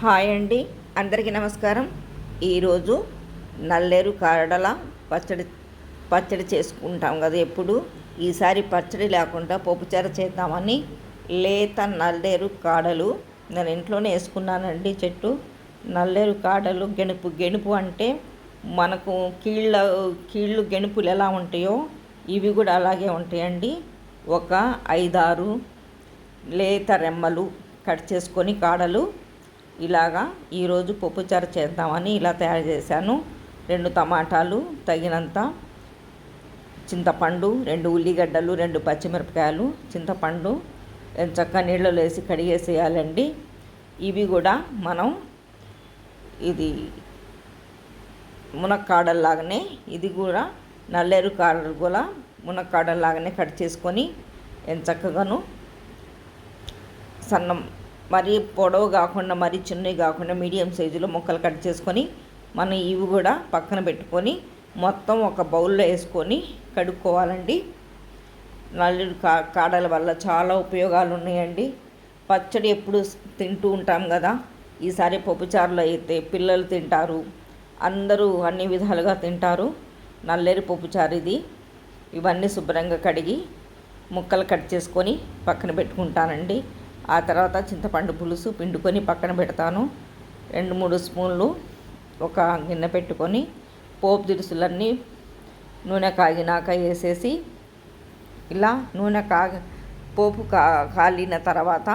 Hi అండి, అందరికీ నమస్కారం. ఈరోజు నల్లేరు కాడల పచ్చడి చేసుకుంటాం కదా ఎప్పుడు. ఈసారి పచ్చడి లేకుండా పప్పుచారు చేద్దామని లేత నల్లేరు కాడలు నేను ఇంట్లోనే వేసుకున్నానండి. చెట్టు నల్లేరు కాడలు గెనుపు అంటే మనకు కీళ్ళు గెనుపులు ఎలా ఉంటాయో ఇవి కూడా అలాగే ఉంటాయండి. ఒక 5-6 లేత రెమ్మలు కట్ చేసుకొని కాడలు ఇలాగా ఈరోజు పప్పుచారు చేద్దామని ఇలా తయారు చేశాను. 2 టమాటాలు, తగినంత చింతపండు, 2 ఉల్లిగడ్డలు, 2 పచ్చిమిరపకాయలు, చింతపండు చక్కగా నీళ్ళలో వేసి కడిగేసేయాలండి. ఇవి కూడా మనం ఇది మునక్కాడల్లాగానే ఇది కూడా నల్లేరు కాడలు కూడా మునక్కాడల్లాగానే కట్ చేసుకొని చక్కగాను సన్నం మరీ పొడవు కాకుండా మరీ చిన్నవి కాకుండా మీడియం సైజులో ముక్కలు కట్ చేసుకొని మనం ఇవి కూడా పక్కన పెట్టుకొని మొత్తం ఒక బౌల్లో వేసుకొని కడుక్కోవాలండి. నల్లేరు కాడల వల్ల చాలా ఉపయోగాలు ఉన్నాయండి. పచ్చడి ఎప్పుడు తింటూ ఉంటాం కదా, ఈసారి పప్పుచారులో అయితే పిల్లలు తింటారు, అందరూ అన్ని విధాలుగా తింటారు. నల్లేరు పప్పుచారు ఇది. ఇవన్నీ శుభ్రంగా కడిగి ముక్కలు కట్ చేసుకొని పక్కన పెట్టుకుంటానండి. ఆ తర్వాత చింతపండు పులుసు పిండుకొని పక్కన పెడతాను. 2-3 స్పూన్లు ఒక గిన్నె పెట్టుకొని పోపు దినుసులన్నీ నూనె కాగినాక వేసేసి ఇలా పోపు కాలిన తర్వాత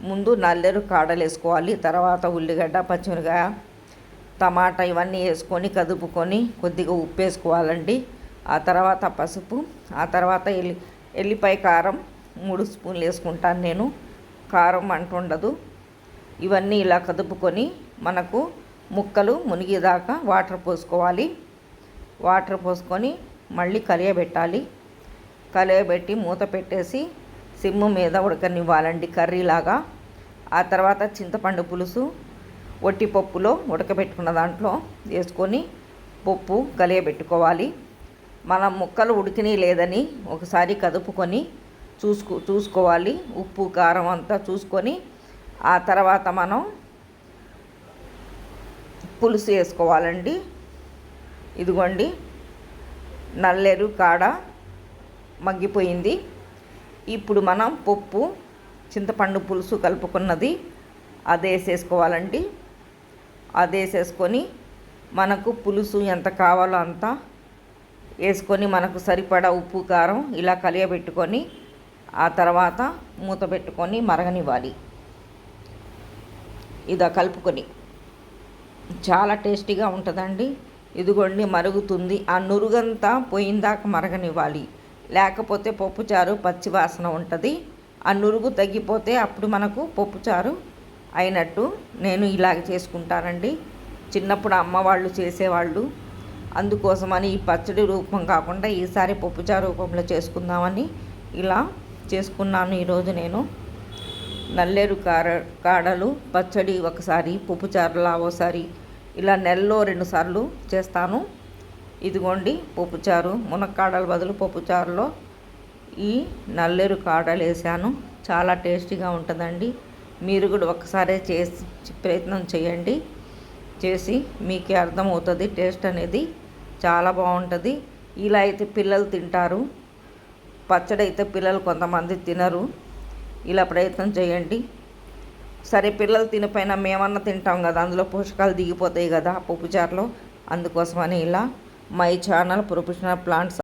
ముందు నల్లేరు కాడలు వేసుకోవాలి. తర్వాత ఉల్లిగడ్డ, పచ్చిమిరకాయ, టమాటా ఇవన్నీ వేసుకొని కదుపుకొని కొద్దిగా ఉప్పు వేసుకోవాలండి. ఆ తర్వాత పసుపు, ఆ తర్వాత ఎల్లిపాయ కారం 3 స్పూన్లు వేసుకుంటాను నేను. కారం అంటుండదు. ఇవన్నీ ఇలా కదుపుకొని మనకు ముక్కలు మునిగేదాకా వాటర్ పోసుకోవాలి. వాటర్ పోసుకొని మళ్ళీ కలియబెట్టాలి. కలియబెట్టి మూత పెట్టేసి సిమ్ము మీద ఉడకనివ్వాలండి కర్రీలాగా. ఆ తర్వాత చింతపండు పులుసు ఒట్టి పప్పులో ఉడకబెట్టుకున్న దాంట్లో వేసుకొని పప్పు కలియబెట్టుకోవాలి. మనం ముక్కలు ఉడికినాయి లేదని ఒకసారి కదుపుకొని చూసుకోవాలి. ఉప్పు కారం అంతా చూసుకొని ఆ తర్వాత మనం పులుసు వేసుకోవాలండి. ఇదిగోండి నల్లేరు కాడ మగ్గిపోయింది. ఇప్పుడు మనం పప్పు చింతపండు పులుసు కలుపుకున్నది అది వేసేసుకోవాలండి. అది వేసేసుకొని మనకు పులుసు ఎంత కావాలో అంత వేసుకొని మనకు సరిపడా ఉప్పు కారం ఇలా కలియబెట్టుకొని ఆ తర్వాత మూత పెట్టుకొని మరగనివ్వాలి. ఇది కలుపుకొని చాలా టేస్టీగా ఉంటుందండి. ఇదిగోండి మరుగుతుంది. ఆ నురుగంతా పోయిందాక మరగనివ్వాలి, లేకపోతే పప్పుచారు పచ్చివాసన ఉంటుంది. ఆ నురుగు తగ్గిపోతే అప్పుడు మనకు పప్పుచారు అయినట్టు. నేను ఇలాగ చేసుకుంటానండి. చిన్నప్పుడు అమ్మ వాళ్ళు చేసేవాళ్ళు. అందుకోసమని ఈ పచ్చడి రూపం కాకుండా ఈసారి పప్పుచారు రూపంలో చేసుకుందామని ఇలా చేసుకున్నాను. ఈరోజు నేను నల్లేరు కాడలు పచ్చడి ఒకసారి, పప్పుచారులా ఒకసారి, ఇలా నెలలో 2 సార్లు చేస్తాను. ఇదిగోండి పప్పుచారు, మునక్కాడల బదులు పప్పుచారులో ఈ నల్లేరు కాడలు వేసాను. చాలా టేస్టీగా ఉంటుందండి. మీరు కూడా ఒకసారి చేసి ప్రయత్నం చేయండి. చేసి మీకే అర్థమవుతుంది టేస్ట్ అనేది చాలా బాగుంటుంది. ఇలా అయితే పిల్లలు తింటారు. పచ్చడి అయితే పిల్లలు కొంతమంది తినరు. ఇలా ప్రయత్నం చేయండి. సరే పిల్లలు తినపోయినా మేమన్నా తింటాం కదా, అందులో పోషకాలు దిగిపోతాయి కదా పప్పుచారులో. అందుకోసమని ఇలా మై ఛానల్ ప్రొఫెషనల్ ప్లాంట్స్